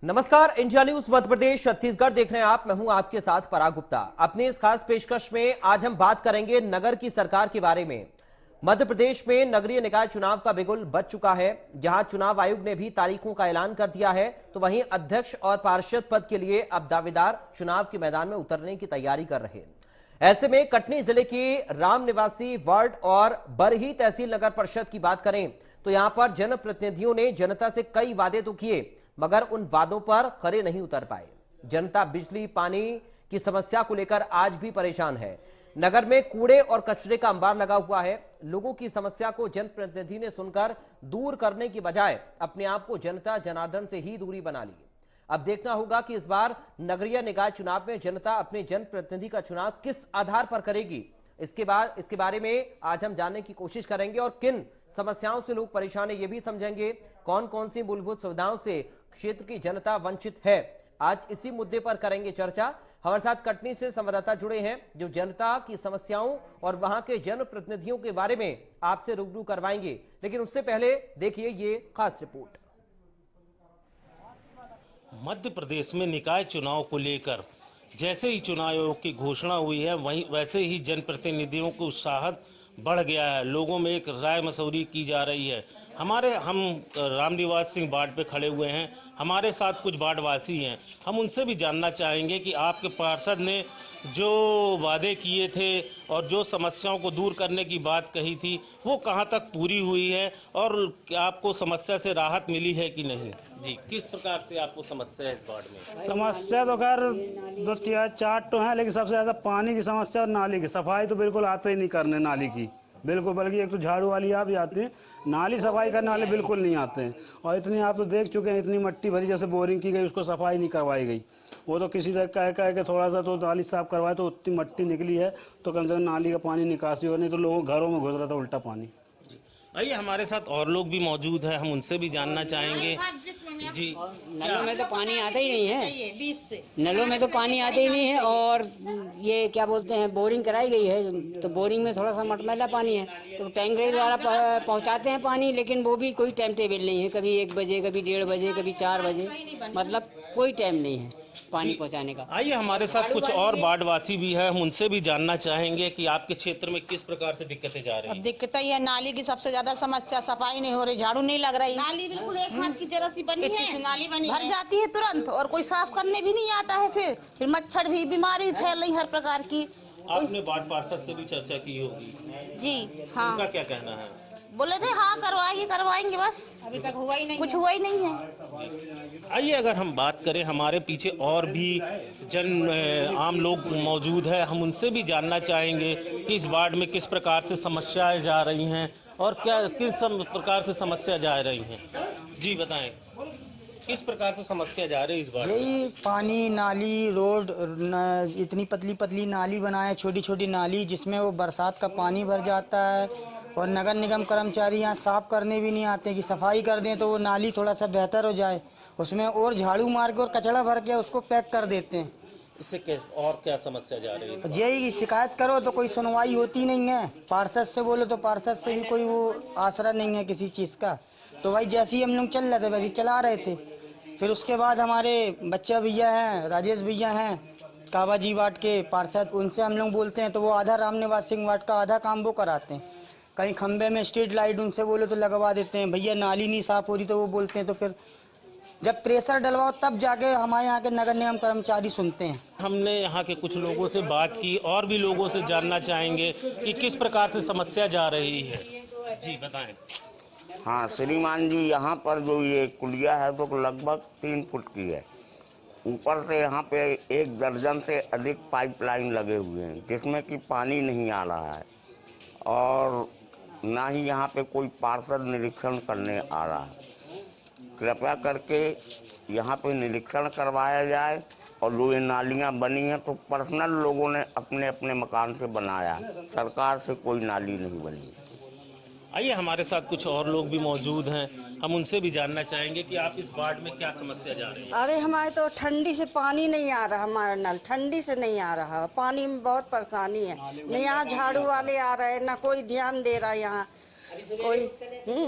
नमस्कार, India news Madhya Pradesh Chhattisgarh देख रहे हैं आप। मैं हूं आपके साथ पराग गुप्ता। अपने इस खास पेशकश में आज हम बात करेंगे नगर की सरकार के बारे में। मध्य प्रदेश में नगरीय निकाय चुनाव का बिगुल बज चुका है। जहां चुनाव आयोग ने भी तारीखों का ऐलान कर दिया है, तो वहीं अध्यक्ष और पार्षद पद के लिए अब दावेदार चुनाव के मैदान में उतरने की तैयारी कर रहे हैं। ऐसे में कटनी जिले की राम निवासी वार्ड और बरही तहसील नगर परिषद की बात करें तो यहां पर जनप्रतिनिधियों ने जनता से कई वादे तो किए, मगर उन वादों पर खरे नहीं उतर पाए। जनता बिजली पानी की समस्या को लेकर आज भी परेशान है। नगर में कूड़े और कचरे का अंबार लगा हुआ है। लोगों की समस्या को जनप्रतिनिधि ने सुनकर दूर करने की बजाय अपने आप को जनता जनार्दन से ही दूरी बना ली। अब देखना होगा कि इस बार नगरीय निकाय चुनाव में जनता अपने जनप्रतिनिधि का चुनाव किस आधार पर करेगी। इसके बारे में आज हम जानने की कोशिश करेंगे और किन समस्याओं से लोग परेशान है ये भी समझेंगे। कौन कौन सी मूलभूत सुविधाओं से क्षेत्र की जनता वंचित है, आज इसी मुद्दे पर करेंगे चर्चा। हमारे साथ कटनी से संवाददाता जुड़े हैं जो जनता की समस्याओं और वहां के जनप्रतिनिधियों के बारे में आपसे रूबरू करवाएंगे। लेकिन उससे पहले देखिए ये खास रिपोर्ट। मध्य प्रदेश में निकाय चुनाव को लेकर जैसे ही चुनाव आयोग की घोषणा हुई है वैसे ही जनप्रतिनिधियों को उत्साह बढ़ गया है। लोगों में एक राय मशवरी की जा रही है। हम रामनिवास सिंह वार्ड पे खड़े हुए हैं। हमारे साथ कुछ वार्डवासी हैं। हम उनसे भी जानना चाहेंगे कि आपके पार्षद ने जो वादे किए थे और जो समस्याओं को दूर करने की बात कही थी वो कहां तक पूरी हुई है और आपको समस्या से राहत मिली है कि नहीं। जी, किस प्रकार से आपको समस्या है इस वार्ड में? समस्या तो खैर दो चार तो हैं, लेकिन सबसे ज़्यादा पानी की समस्या और नाली की सफाई तो बिल्कुल आते ही नहीं करने नाली की, बिल्कुल। बल्कि एक तो झाड़ू वाली आप जाते हैं, नाली सफाई करने वाले बिल्कुल नहीं आते हैं। और इतनी आप तो देख चुके हैं, इतनी मट्टी भरी जैसे बोरिंग की गई उसको सफाई नहीं करवाई गई। वो तो किसी से कह के थोड़ा सा तो नाली साफ करवाए तो उतनी मट्टी निकली है तो कम से कम नाली का पानी निकासी हो, नहीं तो लोगों घरों में घुस रहा था उल्टा पानी। आइए, हमारे साथ और लोग भी मौजूद हैं, हम उनसे भी जानना चाहेंगे। जी, नलों में तो पानी आता ही नहीं है, नलों में तो पानी आता ही नहीं है। और ये क्या बोलते हैं, बोरिंग कराई गई है तो बोरिंग में थोड़ा सा मटमैला पानी है, तो टैंकर द्वारा पहुंचाते हैं पानी, लेकिन वो भी कोई टाइम टेबल नहीं है। कभी 1 बजे, कभी 1:30 बजे, कभी 4 बजे, मतलब कोई टाइम नहीं है पानी पहुंचाने का। आइए, हमारे साथ कुछ और वार्डवासी भी हैं, हम उनसे भी जानना चाहेंगे कि आपके क्षेत्र में किस प्रकार से दिक्कतें जा रही हैं। अब दिक्कत ही है, नाली की सबसे ज्यादा समस्या, सफाई नहीं हो रही, झाड़ू नहीं लग रही। नाली बिल्कुल एक हाथ की जरा सी बनी है, नाली बनी भर जाती है तुरंत और कोई साफ करने भी नहीं आता है। फिर मच्छर भी, बीमारी फैल रही हर प्रकार की। आपने वार्ड पार्षद से भी चर्चा की होगी। जी हाँ, उनका क्या कहना है? बोले थे हाँ करवाएंगे, बस अभी तक हुआ ही नहीं, कुछ हुआ ही नहीं है। आइए, अगर हम बात करें, हमारे पीछे और भी आम लोग मौजूद है, हम उनसे भी जानना चाहेंगे कि इस वार्ड में किस प्रकार से समस्याएं जा रही हैं और किस प्रकार से समस्या जा रही हैं। जी बताएं, किस प्रकार से समस्या जा रही है इस वार्ड में? यही पानी, नाली, रोड, इतनी पतली पतली नाली बनाए, छोटी छोटी नाली, जिसमें वो बरसात का पानी भर जाता है और नगर निगम कर्मचारी यहाँ साफ करने भी नहीं आते कि सफाई कर दें तो वो नाली थोड़ा सा बेहतर हो जाए। उसमें और झाड़ू मार के और कचरा भर के उसको पैक कर देते हैं। इससे और क्या समस्या जा रही है? यही शिकायत करो तो कोई सुनवाई होती नहीं है। पार्षद से बोलो तो पार्षद से भी कोई वो आसरा नहीं है किसी चीज़ का। तो भाई जैसे ही हम लोग चल रहे थे वैसे चला रहे थे। फिर उसके बाद हमारे बच्चा भैया हैं, राजेश भैया हैं, कावाजी वार्ड के पार्षद, उनसे हम लोग बोलते हैं तो वो आधा रामनिवास सिंह वार्ड का आधा काम वो कराते हैं। कहीं खंबे में स्ट्रीट लाइट उनसे बोले तो लगवा देते हैं। भैया नाली नहीं साफ हो रही तो वो बोलते हैं, तो फिर जब प्रेशर डलवाओ तब जाके हमारे यहाँ के नगर निगम कर्मचारी सुनते हैं। हमने यहाँ के कुछ लोगों से बात की और भी लोगों से जानना चाहेंगे कि किस प्रकार से समस्या जा रही है। जी बताएं। हाँ श्रीमान जी, यहाँ पर जो ये कुलिया है तो लगभग 3 फुट की है। ऊपर से यहाँ पे 1 दर्जन से अधिक पाइपलाइन लगे हुए हैं जिसमें कि पानी नहीं आ रहा है और ना ही यहाँ पे कोई पार्षद निरीक्षण करने आ रहा है। कृपया करके यहाँ पे निरीक्षण करवाया जाए। और जो ये नालियाँ बनी हैं तो पर्सनल लोगों ने अपने अपने मकान से बनाया, सरकार से कोई नाली नहीं बनी। आइए, हमारे साथ कुछ और लोग भी मौजूद हैं, हम उनसे भी जानना चाहेंगे कि आप इस वार्ड में क्या समस्या जा रही है। अरे हमारे तो ठंडी से पानी नहीं आ रहा, हमारा नल ठंडी से नहीं आ रहा, पानी में बहुत परेशानी है। न यहाँ झाड़ू वाले आ रहे, ना कोई ध्यान दे रहा। यहाँ कोई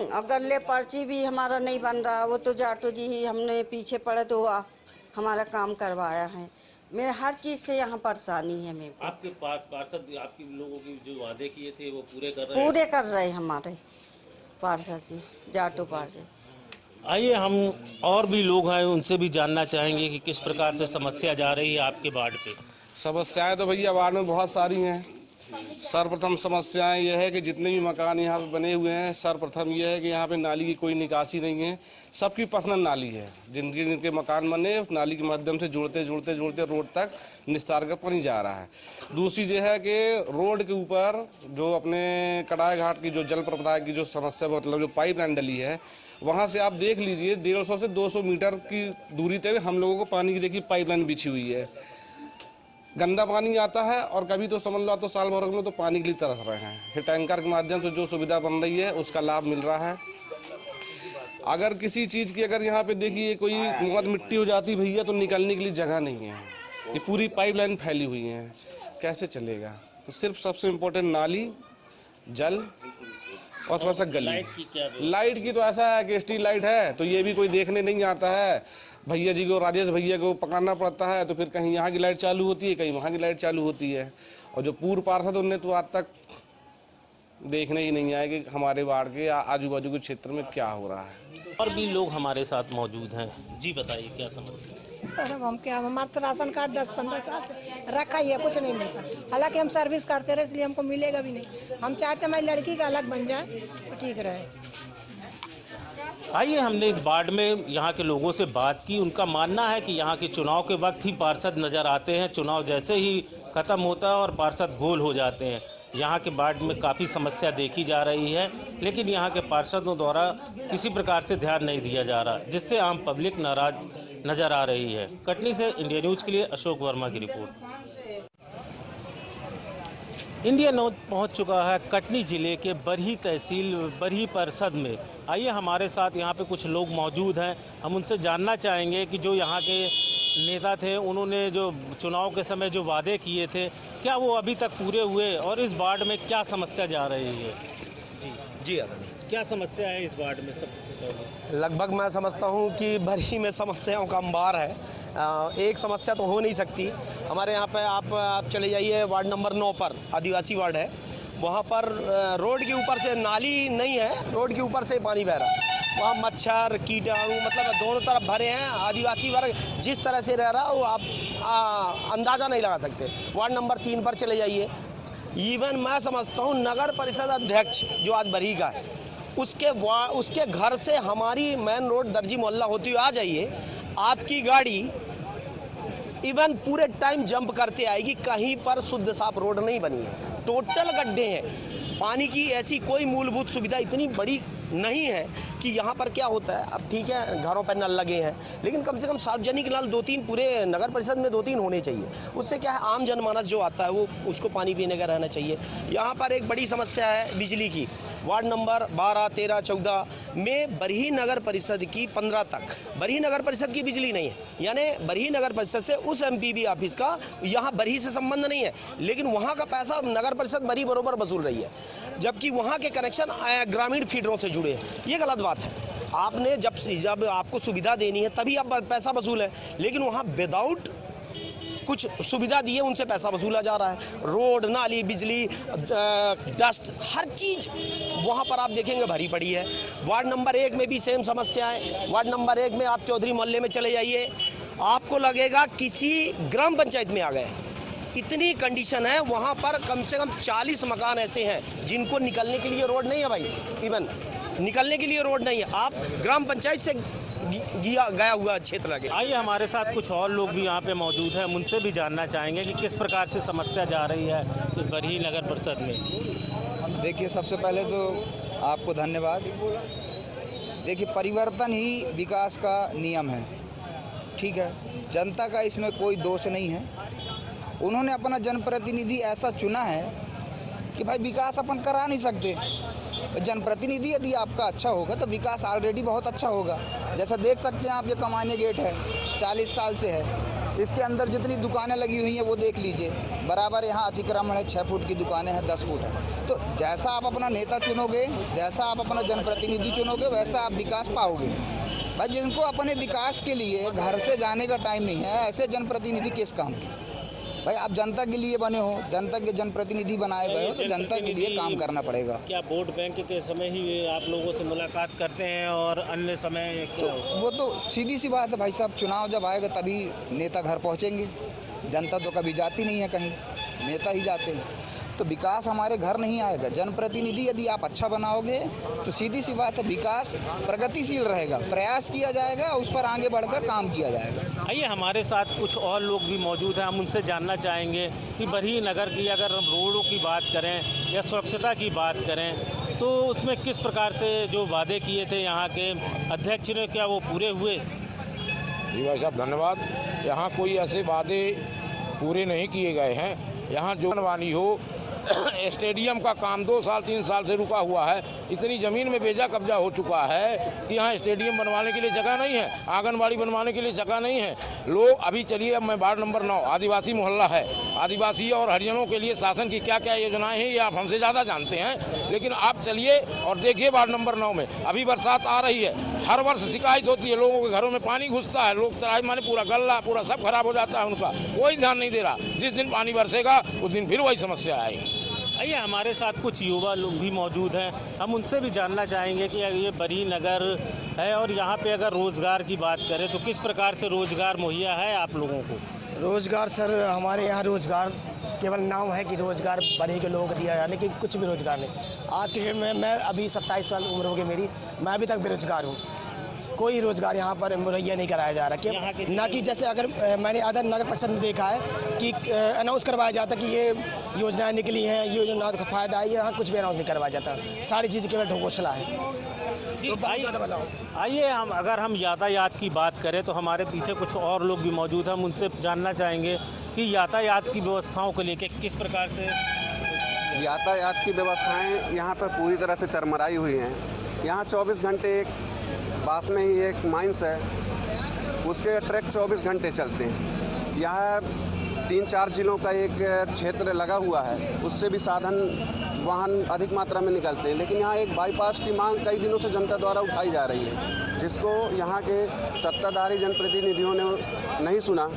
और गले पर्ची भी हमारा नहीं बन रहा, वो तो जाटो जी ही हमने पीछे पड़े तो हमारा काम करवाया है। मेरे हर चीज़ से यहाँ परेशानी है। मेरे को आपके पार्षद आपके लोगों की जो वादे किए थे वो पूरे कर रहे हैं? पूरे कर रहे हमारे पार्षद जी, जाटो पार्षद। आइए हम और भी लोग हैं उनसे भी जानना चाहेंगे कि किस प्रकार से समस्या जा रही है आपके वार्ड पे। समस्याएं तो भैया वार्ड में बहुत सारी हैं। सर्वप्रथम समस्याएं यह है कि जितने भी मकान यहाँ पे बने हुए हैं, सर्वप्रथम यह है कि यहाँ पे नाली की कोई निकासी नहीं है। सबकी पर्सनल नाली है, जिनके मकान बने उस नाली के माध्यम से जुड़ते रोड तक निस्तार का पानी जा रहा है। दूसरी यह है कि रोड के ऊपर जो अपने कड़ाई घाट की जो जल प्रदाय की जो समस्या, मतलब जो पाइप लाइन डली है, वहाँ से आप देख लीजिए 150 से 200 मीटर की दूरी तक हम लोगों को पानी की देखिए पाइपलाइन बिछी हुई है। गंदा पानी आता है और कभी तो समझ लो तो साल भर में तो पानी के लिए तरस रहे हैं। फिर टैंकर के माध्यम से जो सुविधा बन रही है उसका लाभ मिल रहा है। अगर किसी चीज़ की अगर यहाँ पे देखिए कोई मद मिट्टी हो जाती भैया तो निकलने के लिए जगह नहीं है। ये पूरी पाइपलाइन फैली हुई है, कैसे चलेगा? तो सिर्फ सबसे इम्पोर्टेंट नाली, जल और थोड़ा सा गली। लाइट की तो ऐसा है कि स्ट्रीट लाइट है तो ये भी कोई देखने नहीं आता है। भैया जी को, राजेश भैया को पकड़ना पड़ता है, तो फिर कहीं यहाँ की लाइट चालू होती है, कहीं वहाँ की लाइट चालू होती है। और जो पूर्व पार्षद उन्हें तो आज तक देखने ही नहीं आए कि हमारे वार्ड के आजू बाजू के क्षेत्र में क्या हो रहा है। और भी लोग हमारे साथ मौजूद हैं। जी बताइए क्या समस्या? सर हम क्या, हमारा तो राशन कार्ड 10-15 साल से रखा ही है, कुछ नहीं मिलता। हालांकि हम सर्विस करते रहे इसलिए हमको मिलेगा भी नहीं। हम चाहते हमारी लड़की का अलग बन जाए तो ठीक रहे। आइए हमने इस वार्ड में यहाँ के लोगों से बात की। उनका मानना है कि यहाँ के चुनाव के वक्त ही पार्षद नज़र आते हैं, चुनाव जैसे ही ख़त्म होता है और पार्षद गोल हो जाते हैं। यहाँ के वार्ड में काफ़ी समस्या देखी जा रही है, लेकिन यहाँ के पार्षदों द्वारा किसी प्रकार से ध्यान नहीं दिया जा रहा, जिससे आम पब्लिक नाराज नज़र आ रही है। कटनी से इंडिया न्यूज़ के लिए अशोक वर्मा की रिपोर्ट। इंडिया न्यूज़ पहुँच चुका है कटनी जिले के बरही तहसील बरही परिषद में। आइए हमारे साथ यहाँ पे कुछ लोग मौजूद हैं, हम उनसे जानना चाहेंगे कि जो यहाँ के नेता थे उन्होंने जो चुनाव के समय जो वादे किए थे क्या वो अभी तक पूरे हुए और इस वार्ड में क्या समस्या जा रही है? जी क्या समस्या है इस वार्ड में? सब लगभग मैं समझता हूँ कि बरही में समस्याओं का अंबार है। एक समस्या तो हो नहीं सकती। हमारे यहाँ पे आप चले जाइए वार्ड नंबर 9 पर, आदिवासी वार्ड है, वहाँ पर रोड के ऊपर से नाली नहीं है, रोड के ऊपर से पानी बह रहा है। वहाँ मच्छर कीटाणु मतलब दोनों तरफ भरे हैं। आदिवासी वर्ग जिस तरह से रह रहा है वो आप अंदाज़ा नहीं लगा सकते। वार्ड नंबर 3 पर चले जाइए, इवन मैं समझता हूँ नगर परिषद अध्यक्ष जो आज बरही का है उसके घर से हमारी मेन रोड दर्जी मोहल्ला होती हुई आ जाइए, आपकी गाड़ी इवन पूरे टाइम जंप करते आएगी, कहीं पर शुद्ध साफ रोड नहीं बनी है, टोटल गड्ढे हैं। पानी की ऐसी कोई मूलभूत सुविधा इतनी बड़ी नहीं है कि यहाँ पर क्या होता है। अब ठीक है घरों पर नल लगे हैं, लेकिन कम से कम सार्वजनिक नल 2-3 पूरे नगर परिषद में 2-3 होने चाहिए। उससे क्या है आम जनमानस जो आता है वो उसको पानी पीने का रहना चाहिए। यहाँ पर एक बड़ी समस्या है बिजली की। वार्ड नंबर 12, 13, 14 में बरही नगर परिषद की 15 तक बरही नगर परिषद की बिजली नहीं है, यानी बरही नगर परिषद से उस MPB ऑफिस का यहाँ बरही से संबंध नहीं है, लेकिन वहाँ का पैसा नगर परिषद बरही बरोबर वसूल रही है, जबकि वहाँ के कनेक्शन ग्रामीण फीडरों से जुड़े हैं। ये गलत बात है। आपने जब आपको सुविधा देनी है तभी आप पैसा वसूल है, लेकिन वहाँ विदाउट कुछ सुविधा दी है उनसे पैसा वसूला जा रहा है। रोड, नाली, बिजली, डस्ट, हर चीज़ वहाँ पर आप देखेंगे भरी पड़ी है। वार्ड नंबर 1 में भी सेम समस्या है। वार्ड नंबर 1 में आप चौधरी मोहल्ले में चले जाइए, आपको लगेगा किसी ग्राम पंचायत में आ गए। इतनी कंडीशन है वहाँ पर, कम से कम 40 मकान ऐसे हैं जिनको निकलने के लिए रोड नहीं है भाई, इवन निकलने के लिए रोड नहीं है। आप ग्राम पंचायत से गया हुआ क्षेत्र लगे। आइए हमारे साथ कुछ और लोग भी यहाँ पे मौजूद हैं, हम उनसे भी जानना चाहेंगे कि किस प्रकार से समस्या जा रही है बरही नगर परिषद में। देखिए सबसे पहले तो आपको धन्यवाद। देखिए परिवर्तन ही विकास का नियम है, ठीक है, जनता का इसमें कोई दोष नहीं है। उन्होंने अपना जनप्रतिनिधि ऐसा चुना है कि भाई विकास अपन करा नहीं सकते। जनप्रतिनिधि यदि आपका अच्छा होगा तो विकास ऑलरेडी बहुत अच्छा होगा। जैसा देख सकते हैं आप, ये कमाने गेट है 40 साल से है, इसके अंदर जितनी दुकानें लगी हुई हैं वो देख लीजिए, बराबर यहाँ अतिक्रमण है, 6 फुट की दुकानें हैं, 10 फुट है। तो जैसा आप अपना नेता चुनोगे, जैसा आप अपना जनप्रतिनिधि चुनोगे, वैसा आप विकास पाओगे। भाई जिनको अपने विकास के लिए घर से जाने का टाइम नहीं है, ऐसे जनप्रतिनिधि किस काम के? भाई आप जनता के लिए बने हो, जनता के जनप्रतिनिधि बनाए गए हो, तो जनता के लिए काम करना पड़ेगा। क्या वोट बैंक के समय ही आप लोगों से मुलाकात करते हैं और अन्य समय तो वो तो सीधी सी बात है भाई साहब, चुनाव जब आएगा तभी नेता घर पहुंचेंगे। जनता तो कभी जाती नहीं है कहीं, नेता ही जाते हैं। तो विकास हमारे घर नहीं आएगा। जनप्रतिनिधि यदि आप अच्छा बनाओगे तो सीधी सी बात है, विकास प्रगतिशील रहेगा, प्रयास किया जाएगा, उस पर आगे बढ़कर काम किया जाएगा। आइए हमारे साथ कुछ और लोग भी मौजूद हैं, हम उनसे जानना चाहेंगे कि बरही नगर की अगर हम रोडों की बात करें या स्वच्छता की बात करें तो उसमें किस प्रकार से जो वादे किए थे यहाँ के अध्यक्ष ने, क्या वो पूरे हुए? जी भाई साहब धन्यवाद। यहाँ कोई ऐसे वादे पूरे नहीं किए गए हैं। यहाँ जो बनवानी हो स्टेडियम का काम 2 साल 3 साल से रुका हुआ है। इतनी ज़मीन में बेजा कब्जा हो चुका है कि यहाँ स्टेडियम बनवाने के लिए जगह नहीं है, आंगनबाड़ी बनवाने के लिए जगह नहीं है। लोग अभी चलिए, अब मैं वार्ड नंबर 9 आदिवासी मोहल्ला है, आदिवासी और हरिजनों के लिए शासन की क्या क्या योजनाएं हैं ये आप हमसे ज़्यादा जानते हैं, लेकिन आप चलिए और देखिए वार्ड नंबर 9 में अभी बरसात आ रही है, हर वर्ष शिकायत होती है, लोगों के घरों में पानी घुसता है, लोग तराई माने पूरा गल्ला पूरा सब खराब हो जाता है, उनका कोई ध्यान नहीं दे रहा। जिस दिन पानी बरसेगा उस दिन फिर वही समस्या आएगी। आइए हमारे साथ कुछ युवा लोग भी मौजूद हैं, हम उनसे भी जानना चाहेंगे कि ये बरही नगर है और यहाँ पे अगर रोज़गार की बात करें तो किस प्रकार से रोज़गार मुहैया है आप लोगों को? रोज़गार सर, हमारे यहाँ रोज़गार केवल नाम है कि रोज़गार बरही के लोगों को दिया है, लेकिन कुछ भी रोज़गार नहीं। आज के डेट में मैं अभी 27 साल उम्र हो गई मेरी, मैं अभी तक बेरोजगार हूँ। कोई रोज़गार यहाँ पर मुहैया नहीं कराया जा रहा कि ना कि जैसे अगर मैंने अदर नगर परिषद में देखा है कि अनाउंस करवाया जाता कि ये योजनाएं निकली हैं, ये योजना का फ़ायदा है, यहाँ कुछ भी अनाउंस नहीं करवाया जाता, सारी चीज़ केवल ढोंघोसला है। आइए हम यातायात की बात करें तो हमारे पीछे कुछ और लोग भी मौजूद हैं, हम उनसे जानना चाहेंगे कि यातायात की व्यवस्थाओं को लेकर किस प्रकार से। यातायात की व्यवस्थाएं यहाँ पर पूरी तरह से चरमराई हुई हैं। यहाँ 24 घंटे एक पास में ही एक माइंस है, उसके ट्रैक 24 घंटे चलते हैं। यहाँ 3-4 जिलों का एक क्षेत्र लगा हुआ है, उससे भी वाहन अधिक मात्रा में निकलते हैं, लेकिन यहाँ एक बाईपास की मांग कई दिनों से जनता द्वारा उठाई जा रही है, जिसको यहाँ के सत्ताधारी जनप्रतिनिधियों ने नहीं सुना।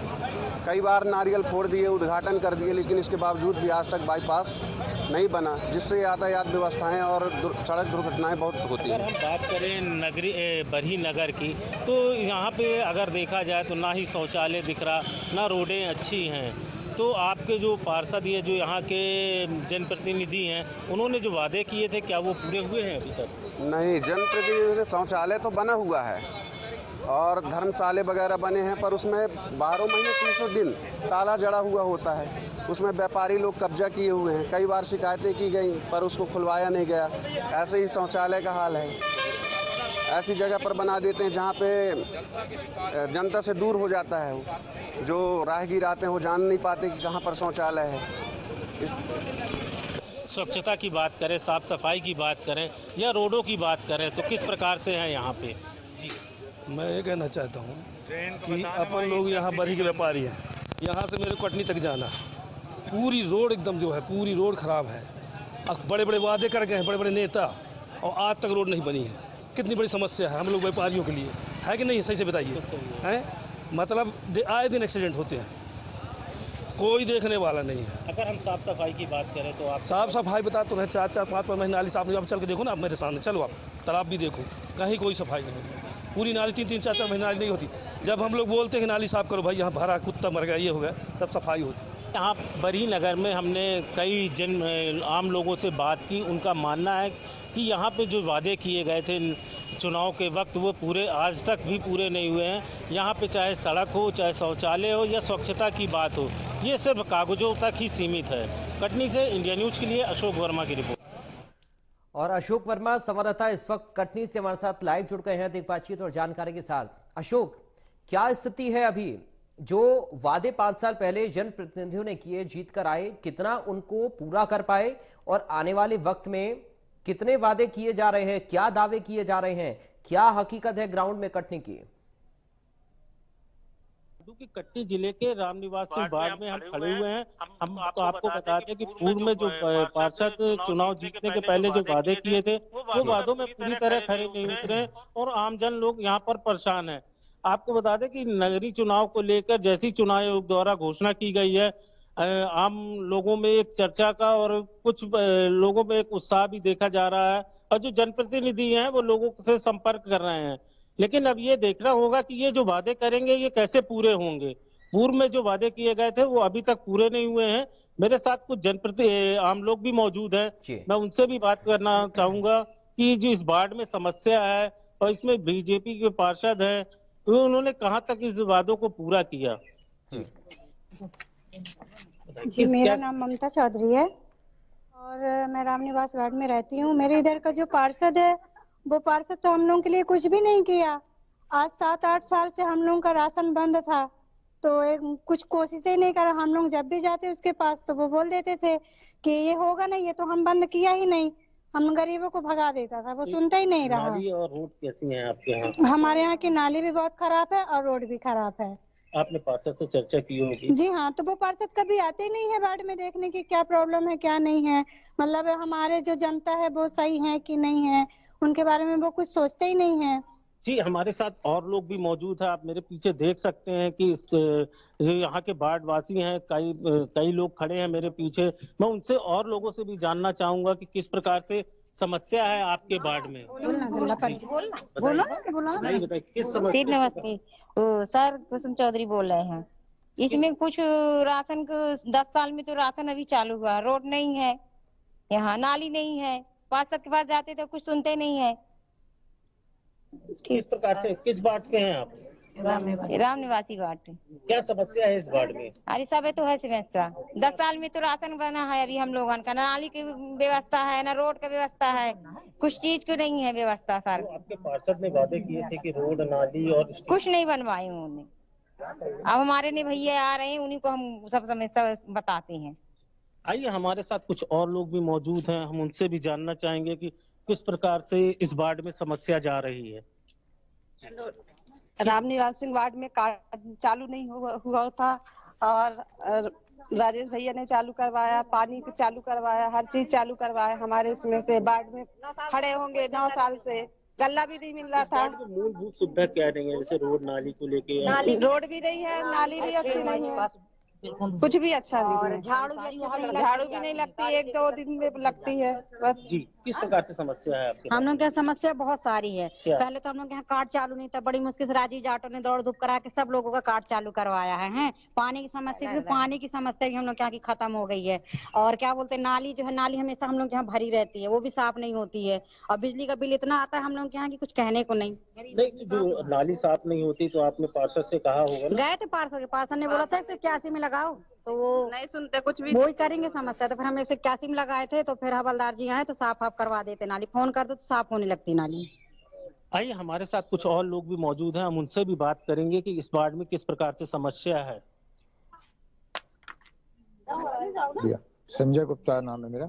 कई बार नारियल फोड़ दिए, उद्घाटन कर दिए, लेकिन इसके बावजूद भी आज तक बाईपास नहीं बना, जिससे यातायात व्यवस्थाएं और सड़क दुर्घटनाएं बहुत होती हैं। अगर हम बात करें बरही नगर की तो यहाँ पे अगर देखा जाए तो ना ही शौचालय दिख रहा, ना रोडें अच्छी हैं। तो आपके जो पार्षद ये जो यहाँ के जनप्रतिनिधि हैं, उन्होंने जो वादे किए थे क्या वो पूरे हुए हैं अभी तक? नहीं, जनप्रतिनिधि शौचालय तो बना हुआ है और धर्मशाले वगैरह बने हैं, पर उसमें 12 महीने 300 दिन ताला जड़ा हुआ होता है। उसमें व्यापारी लोग कब्जा किए हुए हैं, कई बार शिकायतें की गई पर उसको खुलवाया नहीं गया। ऐसे ही शौचालय का हाल है, ऐसी जगह पर बना देते हैं जहाँ पे जनता से दूर हो जाता है। जो राहगीर आते हैं वो जान नहीं पाते कि कहाँ पर शौचालय है। स्वच्छता की बात करें, साफ़ सफाई की बात करें या रोडों की बात करें तो किस प्रकार से है यहाँ पे? मैं ये कहना चाहता हूँ कि अपन लोग यहाँ बरही के व्यापारी हैं, यहाँ से मेरे को कटनी तक जाना, पूरी रोड एकदम जो है पूरी रोड ख़राब है। बड़े बड़े वादे कर गए हैं बड़े बड़े नेता और आज तक रोड नहीं बनी है। कितनी बड़ी समस्या है हम लोग व्यापारियों के लिए, है कि नहीं? सही से बताइए। हैं मतलब आए दिन एक्सीडेंट होते हैं, कोई देखने वाला नहीं है। अगर हम साफ़ सफाई की बात करें तो आप साफ़ सफाई बता तो रहे 4-4 5 महीने नाली साफ नहीं। आप चल के देखो ना, आप मेरे सामने चलो, आप तालाब भी देखो, कहीं कोई सफाई नहीं होती। पूरी नाली 3-3 4-4 महीने नाली नहीं होती। जब हम लोग बोलते हैं कि नाली साफ़ करो, भाई यहाँ भरा कुत्ता मर गया ये हो गया, तब सफाई होती। यहाँ बरही नगर में हमने कई आम लोगों से बात की, उनका मानना है कि यहाँ पे जो वादे किए गए थे चुनाव के वक्त वो पूरे आज तक भी पूरे नहीं हुए हैं। यहाँ पे चाहे सड़क हो, चाहे शौचालय हो या स्वच्छता की बात हो, ये सिर्फ कागजों तक ही सीमित है। कटनी से इंडिया न्यूज़ के लिए अशोक वर्मा की रिपोर्ट। और अशोक वर्मा संवाददाता इस वक्त कटनी से हमारे साथ लाइव जुड़ गए हैं बातचीत और जानकारी के साथ। अशोक, क्या स्थिति है अभी? जो वादे 5 साल पहले जनप्रतिनिधियों ने किए, जीत कर आए, कितना उनको पूरा कर पाए और आने वाले वक्त में कितने वादे किए जा रहे हैं, क्या दावे किए जा रहे हैं, क्या हकीकत है ग्राउंड में कटनी की? मधु की कट्टी जिले के रामनिवास सिंह वार्ड में हम खड़े हुए हैं। हम आपको बता दें कि पूर्व में जो पार्षद चुनाव जीतने के पहले जो वादे किए थे वो वादों में पूरी तरह खरे नहीं उतरे और आमजन लोग यहाँ पर परेशान है। आपको बता दें कि नगरीय चुनाव को लेकर जैसी चुनाव आयोग द्वारा घोषणा की गई है, आम लोगों में एक चर्चा का और कुछ लोगों में एक उत्साह भी देखा जा रहा है और जो जनप्रतिनिधि हैं वो लोगों से संपर्क कर रहे हैं। लेकिन अब ये देखना होगा कि ये जो वादे करेंगे ये कैसे पूरे होंगे। पूर्व में जो वादे किए गए थे वो अभी तक पूरे नहीं हुए हैं। मेरे साथ कुछ आम लोग भी मौजूद हैं, मैं उनसे भी बात करना चाहूंगा कि जो इस वार्ड में समस्या है और इसमें बीजेपी के पार्षद हैं तो उन्होंने कहां तक इस वादों को पूरा किया। जी, मेरा नाम ममता चौधरी है और मैं रामनिवास वार्ड में रहती हूँ। मेरे इधर का जो पार्षद है वो पार्षद तो हम लोगों के लिए कुछ भी नहीं किया। आज 7-8 साल से हम लोगों का राशन बंद था तो कुछ कोशिशें नहीं करा। हम लोग जब भी जाते उसके पास तो वो बोल देते थे कि ये होगा नहीं, ये तो हम बंद किया ही नहीं, हम गरीबों को भगा देता था, वो सुनता ही नहीं रहा। नाली और रोड कैसी हैं आपके यहाँ? हमारे यहाँ की नाली भी बहुत खराब है और रोड भी खराब है। आपने पार्षद से चर्चा की होगी? जी हाँ, तो वो पार्षद कभी आते ही नहीं है वार्ड में देखने की क्या प्रॉब्लम है क्या नहीं है, मतलब हमारे जो जनता है वो सही है कि नहीं है उनके बारे में वो कुछ सोचते ही नहीं है। जी, हमारे साथ और लोग भी मौजूद हैं। आप मेरे पीछे देख सकते हैं कि जो यहाँ के वार्ड वासी हैं, कई लोग खड़े हैं मेरे पीछे। मैं उनसे और लोगों से भी जानना चाहूंगा कि किस प्रकार से समस्या है आपके वार्ड में। बताइए किस समस्या? नमस्ते, सर कुसुम चौधरी बोल रहे हैं। इसमें कुछ राशन को 10 साल में तो राशन अभी चालू हुआ, रोड नहीं है, यहाँ नाली नहीं है, पार्षद के पास जाते तो कुछ सुनते नहीं है। किस प्रकार से, किस वार्ड से हैं आप? रामनिवासी वार्ड। क्या समस्या है इस वार्ड में? अरे सब तो है समस्या। 10 साल में तो राशन बना है अभी हम लोगों का, नाली की व्यवस्था है ना रोड का व्यवस्था है, कुछ चीज की नहीं है व्यवस्था सर। तो आपके पार्षद ने वादे किए थे कि रोड नाली और कुछ नहीं बनवाए उन्होंने। अब हमारे ने भैया आ रहे हैं, उन्हीं को हम सब समस्या बताते हैं। आइए, हमारे साथ कुछ और लोग भी मौजूद हैं, हम उनसे भी जानना चाहेंगे कि किस प्रकार से इस वार्ड में समस्या जा रही है। रामनिवास सिंह वार्ड में कार्ड चालू नहीं हुआ था और राजेश भैया ने चालू करवाया, पानी चालू करवाया, हर चीज चालू करवाया। हमारे उसमें से वार्ड में खड़े होंगे 9 साल से, गल्ला भी नहीं मिल रहा था। मूलभूत सुविधा क्या नहीं है, जैसे रोड नाली को लेके? रोड भी नहीं है, नाली भी अच्छी नहीं है, कुछ भी अच्छा नहीं है। झाड़ू भी नहीं लगती, 1-2 दिन में लगती है बस। जी, किस प्रकार से समस्या है आपके? हम लोग की समस्या बहुत सारी है। पहले तो हम लोग यहाँ कार्ड चालू नहीं था, बड़ी मुश्किल से राजीव जाटो ने दौड़ धूप करा के सब लोगों का कार्ड चालू करवाया है। पानी की समस्या भी, पानी की समस्या भी हम लोग यहाँ की खत्म हो गई है। और क्या बोलते हैं, नाली जो है, नाली हमेशा हम लोग यहाँ भरी रहती है, वो भी साफ नहीं होती है। और बिजली का बिल इतना आता है हम लोग यहाँ की कुछ कहने को नहीं। जो नाली साफ नहीं होती तो आपने पार्षद से कहा होगा? गए थे पार्षद ने बोला था 181 में लगाओ, तो वो नहीं सुनते कुछ भी। वो ही करेंगे समस्या, तो फिर हम 181 में लगाए थे, तो फिर हवलदार जी आए तो साफ करवा देते नाली, फोन कर दो तो साफ होने लगती नाली। आइए, हमारे साथ कुछ और लोग भी मौजूद हैं, हम उनसे भी बात करेंगे कि इस वार्ड में किस प्रकार से समस्या है। संजय गुप्ता नाम है मेरा।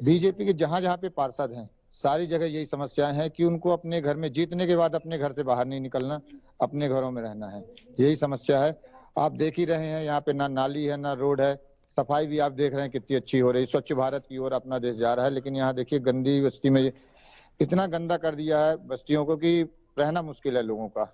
बीजेपी के जहाँ जहाँ पे पार्षद हैं सारी जगह यही समस्याएं हैं कि उनको अपने घर में जीतने के बाद अपने घर से बाहर नहीं निकलना, अपने घरों में रहना है, यही समस्या है। आप देख ही रहे हैं यहाँ पे ना नाली है ना रोड है। सफाई भी आप देख रहे हैं कितनी अच्छी हो रही, स्वच्छ भारत की ओर अपना देश जा रहा है, लेकिन यहाँ देखिए गंदी बस्ती में इतना गंदा कर दिया है बस्तियों को कि रहना मुश्किल है लोगों का।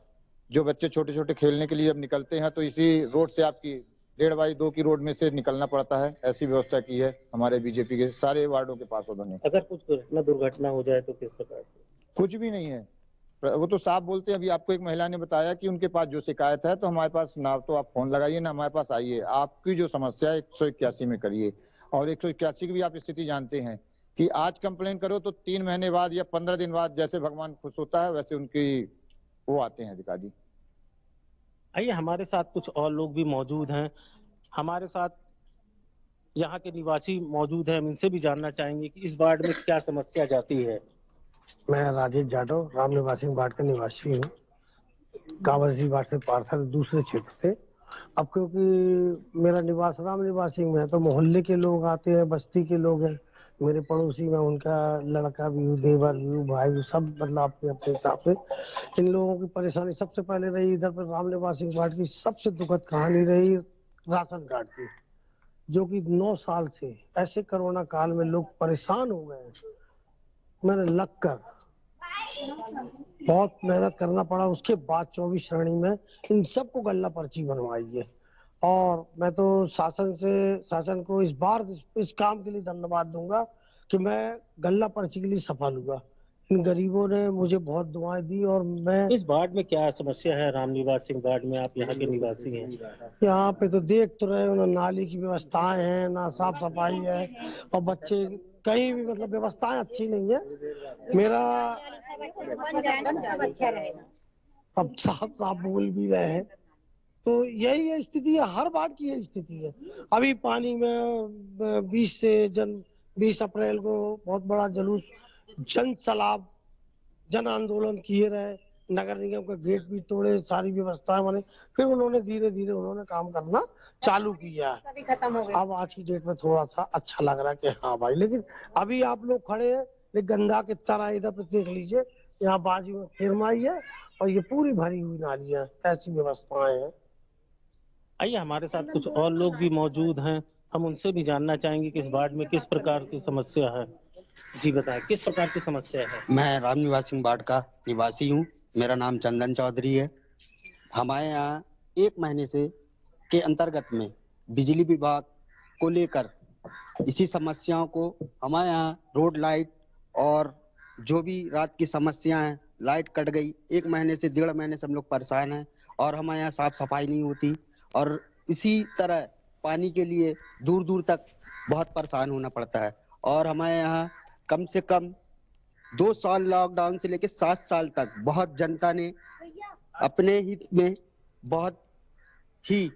जो बच्चे छोटे छोटे खेलने के लिए अब निकलते हैं तो इसी रोड से आपकी 1.5-2 की रोड में से निकलना पड़ता है। ऐसी व्यवस्था की है हमारे बीजेपी के सारे वार्डों के पार्षदों ने। अगर कुछ दुर्घटना हो जाए तो किस प्रकार से? कुछ भी नहीं है, वो तो साफ बोलते हैं। अभी आपको एक महिला ने बताया कि उनके पास जो शिकायत है तो हमारे पास ना तो आप फोन लगाइए ना हमारे पास आइए, आपकी जो समस्या है 181 में करिए। और 181 की भी आप स्थिति जानते हैं कि आज कंप्लेन करो तो 3 महीने बाद या 15 दिन बाद जैसे भगवान खुश होता है वैसे उनकी वो आते हैं अधिकारी। आइए, हमारे साथ कुछ और लोग भी मौजूद हैं, हमारे साथ यहाँ के निवासी मौजूद हैं, हम इनसे भी जानना चाहेंगे कि इस वार्ड में क्या समस्या जाती है। मैं राजेश जाटव रामनिवास सिंह वार्ड का निवासी हूँ। कांवरसी वार्ड से पार्षद, दूसरे क्षेत्र से। अब क्योंकि मेरा निवास राम निवासी में है तो मोहल्ले के लोग आते हैं, बस्ती के लोग हैं, मेरे पड़ोसी में उनका लड़का भी हूँ, देवर भी हूँ, भाई भी, सब मतलब अपने अपने हिसाब से। इन लोगों की परेशानी सबसे पहले रही इधर पर राम निवासी वार्ड की सबसे दुखद कहानी रही राशन कार्ड की, जो कि 9 साल से ऐसे कोरोना काल में लोग परेशान हो गए। मैंने लगकर बहुत मेहनत करना पड़ा, उसके बाद 24 श्रेणी में इन सबको गल्ला पर्ची बनवाई है। और मैं तो शासन को इस बार इस काम के लिए धन्यवाद दूंगा कि मैं गल्ला पर्ची के लिए सफल हुआ। इन गरीबों ने मुझे बहुत दुआएं दी और मैं इस वार्ड में क्या समस्या है? रामनिवास सिंह वार्ड में आप यहाँ के निवासी हैं। यहाँ पे तो देख तो रहे हो ना, नाली की व्यवस्थाएं हैं, ना साफ सफाई है, और बच्चे कहीं भी मतलब व्यवस्थाएं अच्छी नहीं है। मेरा अब साफ बोल भी रहे हैं तो यही है स्थिति है, हर वार्ड की ये स्थिति है। अभी पानी में 20 अप्रैल को बहुत बड़ा जुलूस जन आंदोलन किए रहे, नगर निगम का गेट भी तोड़े, सारी व्यवस्थाएं बने, फिर उन्होंने धीरे धीरे काम करना चालू किया है। खत्म हो गया। अब आज की डेट में थोड़ा सा अच्छा लग रहा है कि हाँ भाई, लेकिन अभी आप लोग खड़े हैं, लेकिन गंगा की तरह इधर पे देख लीजिए, यहाँ बाजू में फिरमाई है और ये पूरी भरी हुई नालियां, ऐसी व्यवस्थाएं हैं। आइए, हमारे साथ कुछ और लोग भी मौजूद हैं, हम उनसे भी जानना चाहेंगे कि इस वार्ड में किस प्रकार की समस्या है। जी बताएं, किस प्रकार की समस्या है? मैं राम निवास सिंह वार्ड का निवासी हूँ, मेरा नाम चंदन चौधरी है। हमारे यहाँ 1 महीने से के अंतर्गत में बिजली विभाग को लेकर इसी समस्याओं को, हमारे यहाँ रोड लाइट और जो भी रात की समस्या है, लाइट कट गई, 1 महीने से 1.5 महीने से हम लोग परेशान हैं और हमारे यहाँ साफ सफाई नहीं होती और इसी तरह पानी के लिए दूर दूर तक बहुत परेशान होना पड़ता है। और हमारे यहाँ कम से कम 2 साल लॉकडाउन से लेकर 7 साल तक बहुत जनता ने अपने हित में बहुत ही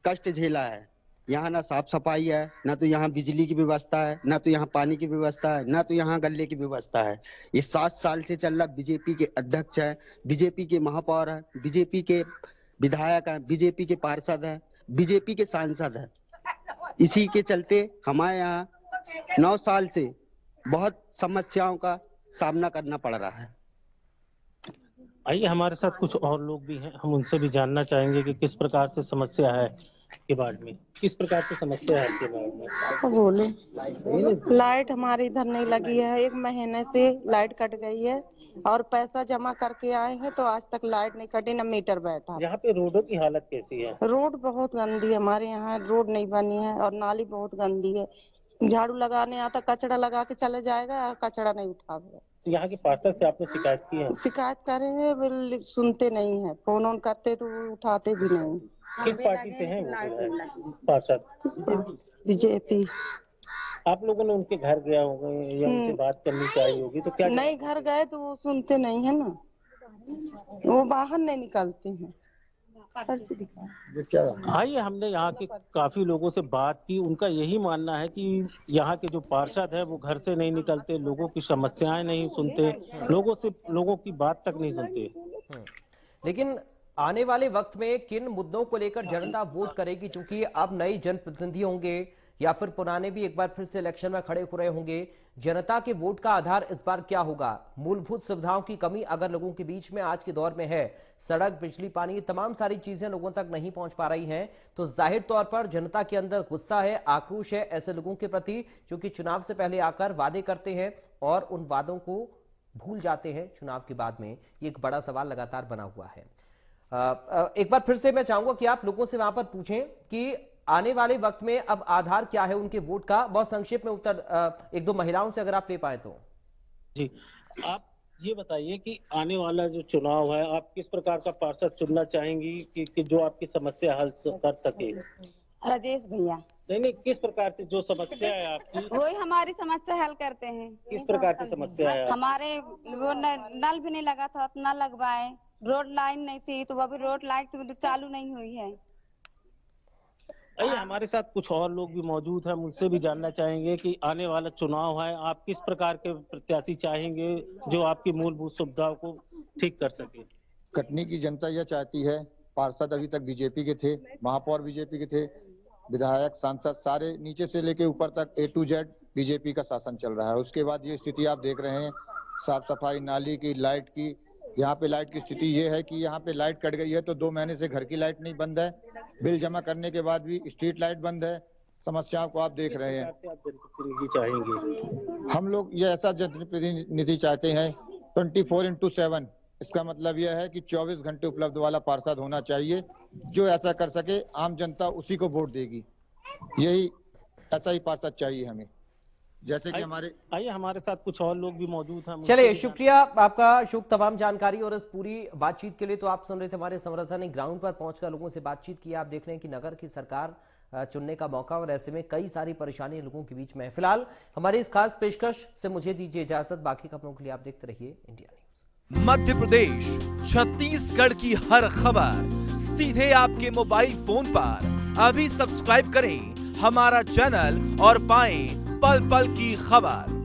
कष्ट झेला है। यहाँ ना साफ सफाई है, ना तो यहाँ बिजली की व्यवस्था है, ना तो यहाँ पानी की व्यवस्था है, ना तो यहाँ गल्ले की व्यवस्था है। ये 7 साल से चल रहा। बीजेपी के अध्यक्ष है, बीजेपी के महापौर है, बीजेपी के विधायक है, बीजेपी के पार्षद है, बीजेपी के सांसद है। इसी के चलते हमारे यहाँ 9 साल से बहुत समस्याओं का सामना करना पड़ रहा है। आइए, हमारे साथ कुछ और लोग भी हैं, हम उनसे भी जानना चाहेंगे कि किस प्रकार से समस्या है के वार्ड में। किस प्रकार से समस्या है आपके वार्ड में? बोले, लाइट हमारे इधर नहीं लगी है, 1 महीने से लाइट कट गई है और पैसा जमा करके आए हैं तो आज तक लाइट नहीं कटी, न मीटर बैठा। यहाँ पे रोडों की हालत कैसी है? रोड बहुत गंदी है, हमारे यहाँ रोड नहीं बनी है और नाली बहुत गंदी है। झाड़ू लगाने आता, कचरा लगा के चले जाएगा और कचरा नहीं उठाएगा। तो यहाँ के पार्षद से आपने शिकायत की है? शिकायत करे हैं, सुनते नहीं है, फोन ऑन करते तो उठाते भी नहीं। किस पार्टी से हैं वो पार्षद? बीजेपी। आप लोगों ने उनके घर गया होगा या उनसे बात करनी चाहिए होगी, तो क्या नहीं घर गए तो वो सुनते नहीं है ना, वो बाहर नहीं निकलते हैं। आइए, हमने यहाँ के काफी लोगों से बात की, उनका यही मानना है कि यहाँ के जो पार्षद है वो घर से नहीं निकलते, लोगों की समस्याएं नहीं सुनते, लोगों की बात तक नहीं सुनते। लेकिन आने वाले वक्त में किन मुद्दों को लेकर जनता वोट करेगी, क्योंकि अब नए जनप्रतिनिधि होंगे या फिर पुराने भी एक बार फिर से इलेक्शन में खड़े हो रहे होंगे, जनता के वोट का आधार इस बार क्या होगा? मूलभूत सुविधाओं की कमी अगर लोगों के बीच में आज के दौर में है, सड़क, बिजली, पानी, तमाम सारी चीजें लोगों तक नहीं पहुंच पा रही हैं, तो जाहिर तौर पर जनता के अंदर गुस्सा है, आक्रोश है ऐसे लोगों के प्रति जो कि चुनाव से पहले आकर वादे करते हैं और उन वादों को भूल जाते हैं चुनाव के बाद में। ये एक बड़ा सवाल लगातार बना हुआ है। एक बार फिर से मैं चाहूंगा कि आप लोगों से वहां पर पूछें कि आने वाले वक्त में अब आधार क्या है उनके वोट का। बहुत संक्षेप में उत्तर 1-2 महिलाओं से अगर आप ले पाए तो। जी, आप ये बताइए कि आने वाला जो चुनाव है, आप किस प्रकार का पार्षद चुनना चाहेंगी कि जो आपकी समस्या हल कर सके? राजेश भैया। नहीं, किस प्रकार से जो समस्या है आपकी, वही हमारी समस्या हल करते हैं। किस प्रकार से समस्या है? हमारे वो नल भी नहीं लगा था, नल लगवाए, रोड लाइन नहीं थी तो अभी रोड लाइन तो चालू नहीं हुई है। आइए, हमारे साथ कुछ और लोग भी मौजूद हैं, उनसे भी जानना चाहेंगे कि आने वाला चुनाव है, आप किस प्रकार के प्रत्याशी चाहेंगे जो आपकी मूलभूत सुविधाओं को ठीक कर सके? कटनी की जनता यह चाहती है पार्षद अभी तक बीजेपी के थे, महापौर बीजेपी के थे, विधायक सांसद सारे नीचे से लेके ऊपर तक A to Z बीजेपी का शासन चल रहा है। उसके बाद ये स्थिति आप देख रहे हैं, साफ सफाई, नाली की, लाइट की। यहाँ पे लाइट की स्थिति ये है कि यहाँ पे लाइट कट गई है तो 2 महीने से घर की लाइट नहीं बंद है, बिल जमा करने के बाद भी स्ट्रीट लाइट बंद है। समस्याओं को आप देख रहे हैं। हम लोग ये ऐसा जनप्रतिनिधि चाहते हैं 24/7। इसका मतलब यह है कि 24 घंटे उपलब्ध वाला पार्षद होना चाहिए, जो ऐसा कर सके, आम जनता उसी को वोट देगी। यही ऐसा ही पार्षद चाहिए हमें, जैसे कि हमारे साथ कुछ और लोग भी मौजूद हैं। चलिए, शुक्रिया आपका शुभ तमाम जानकारी और इस पूरी बातचीत के लिए। तो आप सुन रहे थे हमारे संवाददाता ने ग्राउंड पर पहुंचकर लोगों से बातचीत की। आप देख रहे हैं कि नगर की सरकार चुनने का मौका, और ऐसे में कई सारी परेशानी लोगों के बीच में है। फिलहाल हमारी इस खास पेशकश से मुझे दीजिए इजाजत। बाकी खबरों के लिए आप देखते रहिए इंडिया न्यूज। मध्य प्रदेश, छत्तीसगढ़ की हर खबर सीधे आपके मोबाइल फोन पर। अभी सब्सक्राइब करें हमारा चैनल और पाएं पल पल की खबर।